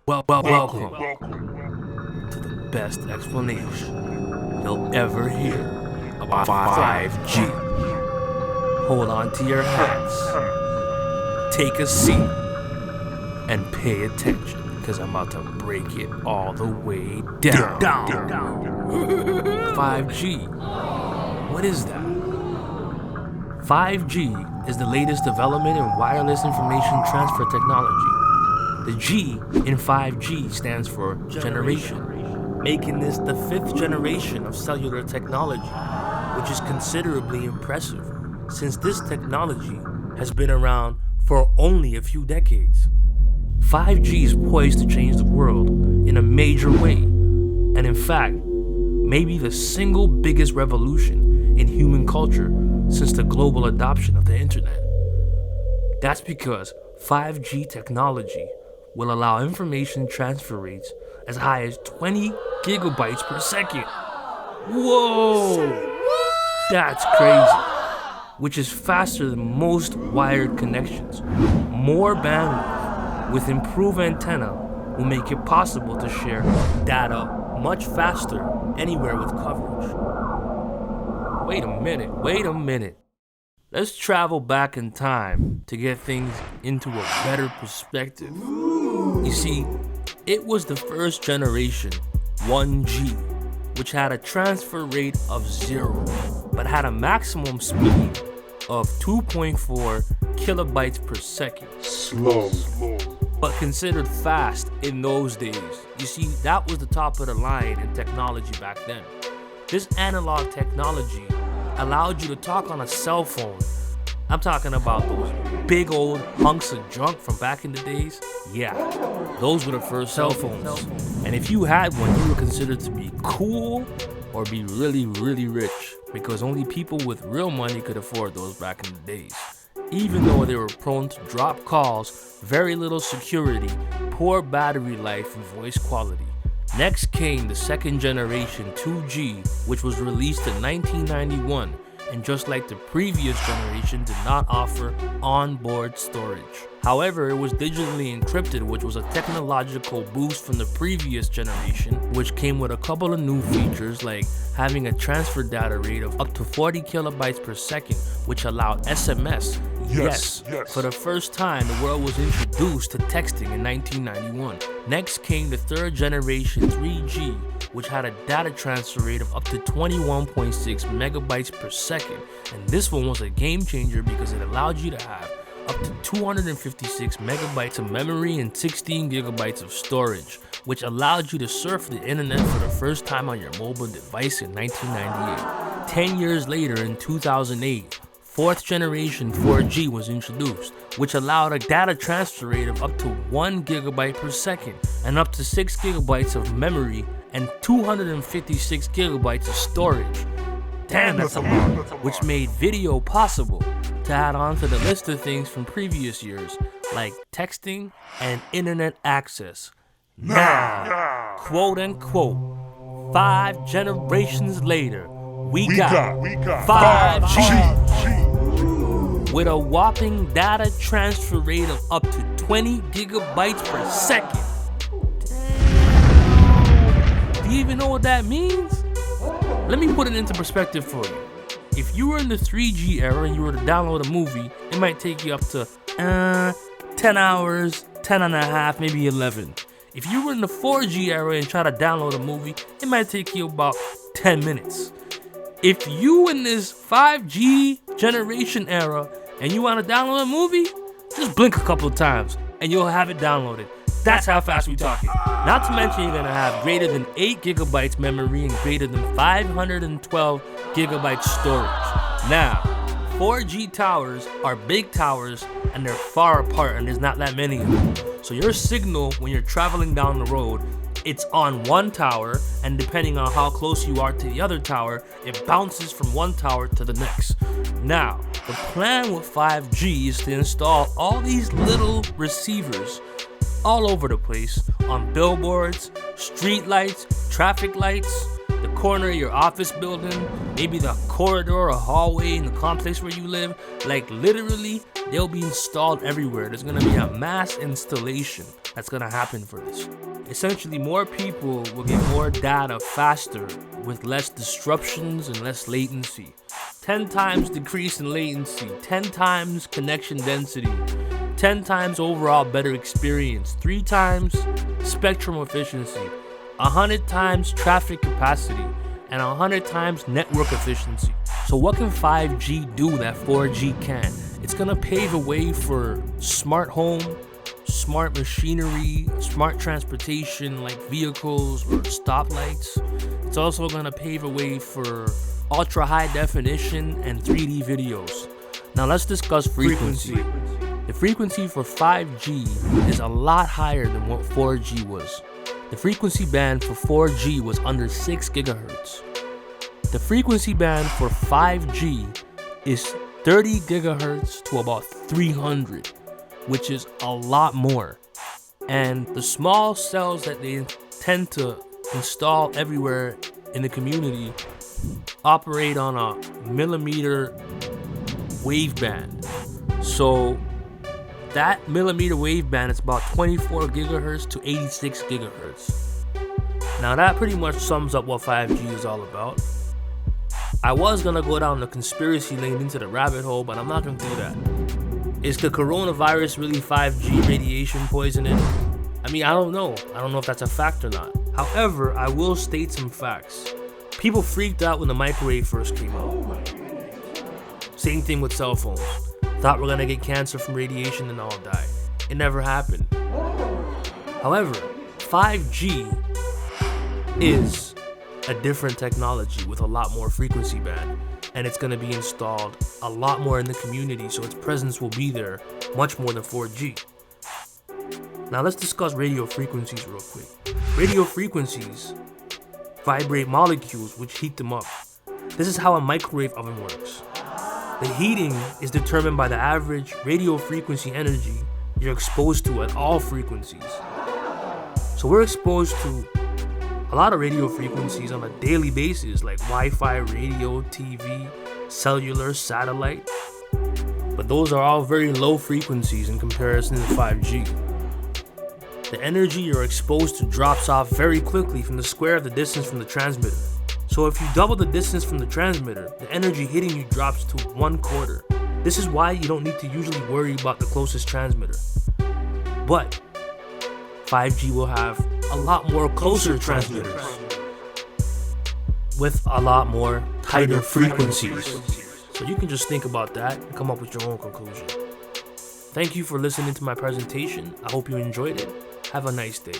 Welcome to the best explanation you'll ever hear about 5G. Hold on to your hats, take a seat, and pay attention, because I'm about to break it all the way down. 5G. What is that? 5G is the latest development in wireless information transfer technology. The G in 5G stands for generation, making this the 5th generation of cellular technology, which is considerably impressive since this technology has been around for only a few decades. 5G is poised to change the world in a major way, and in fact, maybe the single biggest revolution in human culture since the global adoption of the internet. That's because 5G technology will allow information transfer rates as high as 20 gigabytes per second. Whoa! That's crazy. Which is faster than most wired connections. More bandwidth with improved antenna will make it possible to share data much faster anywhere with coverage. Wait a minute. Let's travel back in time to get things into a better perspective. You see, it was the first generation, 1G, which had a transfer rate of 0, but had a maximum speed of 2.4 kilobytes per second. Slow. But considered fast in those days. You see, that was the top of the line in technology back then. This analog technology allowed you to talk on a cell phone. I'm talking about those big old hunks of junk from back in the days. Yeah, those were the first cell phones. And if you had one, you were considered to be cool or be really, really rich, because only people with real money could afford those back in the days. Even though they were prone to drop calls, very little security, poor battery life, and voice quality. Next came the second generation 2G, which was released in 1991, and just like the previous generation, did not offer onboard storage. However, it was digitally encrypted, which was a technological boost from the previous generation, which came with a couple of new features like having a transfer data rate of up to 40 kilobytes per second, which allowed SMS. Yes. For the first time, the world was introduced to texting in 1991. Next came the third generation 3G, which had a data transfer rate of up to 21.6 megabytes per second. And this one was a game changer because it allowed you to have up to 256 megabytes of memory and 16 gigabytes of storage, which allowed you to surf the internet for the first time on your mobile device in 1998. 10 years later, in 2008, fourth generation 4G was introduced, which allowed a data transfer rate of up to 1 gigabyte per second and up to 6 gigabytes of memory and 256 gigabytes of storage. Damn, that's a lot. Which made video possible, to add on to the list of things from previous years, like texting and internet access. Now, quote unquote, 5 generations later, we got 5G. With a whopping data transfer rate of up to 20 gigabytes per second. Damn. Do you even know what that means? Let me put it into perspective for you. If you were in the 3G era and you were to download a movie, it might take you up to 10 hours, 10 and a half, maybe 11. If you were in the 4G era and try to download a movie, it might take you about 10 minutes. If you in this 5G generation era and you want to download a movie, just blink a couple of times and you'll have it downloaded. That's how fast we're talking. Not to mention you're gonna have greater than 8 gigabytes memory and greater than 512 gigabytes storage. Now, 4G towers are big towers and they're far apart and there's not that many of them. So your signal when you're traveling down the road, it's on one tower, and depending on how close you are to the other tower, it bounces from one tower to the next. Now, the plan with 5G is to install all these little receivers all over the place, on billboards, street lights, traffic lights, the corner of your office building, maybe the corridor or hallway in the complex where you live. Like literally, they'll be installed everywhere. There's gonna be a mass installation that's gonna happen for this. Essentially, more people will get more data faster with less disruptions and less latency. 10 times decrease in latency, 10 times connection density, 10 times overall better experience, 3 times spectrum efficiency, 100 times traffic capacity, and 100 times network efficiency. So what can 5G do that 4G can? It's gonna pave a way for smart home, smart machinery, smart transportation like vehicles or stoplights. It's also gonna pave a way for ultra high definition and 3D videos. Now let's discuss frequency. The frequency for 5G is a lot higher than what 4G was. The frequency band for 4G was under 6 gigahertz. The frequency band for 5G is 30 gigahertz to about 300, which is a lot more. And the small cells that they tend to install everywhere in the community operate on a millimeter wave band. So that millimeter wave band is about 24 gigahertz to 86 gigahertz. Now that pretty much sums up what 5G is all about. I was gonna go down the conspiracy lane into the rabbit hole, but I'm not gonna do that. Is the coronavirus really 5G radiation poisoning? I mean, I don't know. I don't know if that's a fact or not. However, I will state some facts. People freaked out when the microwave first came out. Same thing with cell phones. Thought we're gonna get cancer from radiation and all die. It never happened. However, 5G is a different technology with a lot more frequency band, and it's gonna be installed a lot more in the community, so its presence will be there much more than 4G. Now let's discuss radio frequencies real quick. Radio frequencies vibrate molecules which heat them up. This is how a microwave oven works. The heating is determined by the average radio frequency energy you're exposed to at all frequencies. So we're exposed to a lot of radio frequencies on a daily basis, like Wi-Fi, radio, TV, cellular, satellite. But those are all very low frequencies in comparison to 5G. The energy you're exposed to drops off very quickly from the square of the distance from the transmitter. So if you double the distance from the transmitter, the energy hitting you drops to 1/4. This is why you don't need to usually worry about the closest transmitter. But 5G will have a lot more closer transmitters with a lot more tighter frequencies. So you can just think about that and come up with your own conclusion. Thank you for listening to my presentation. I hope you enjoyed it. Have a nice day.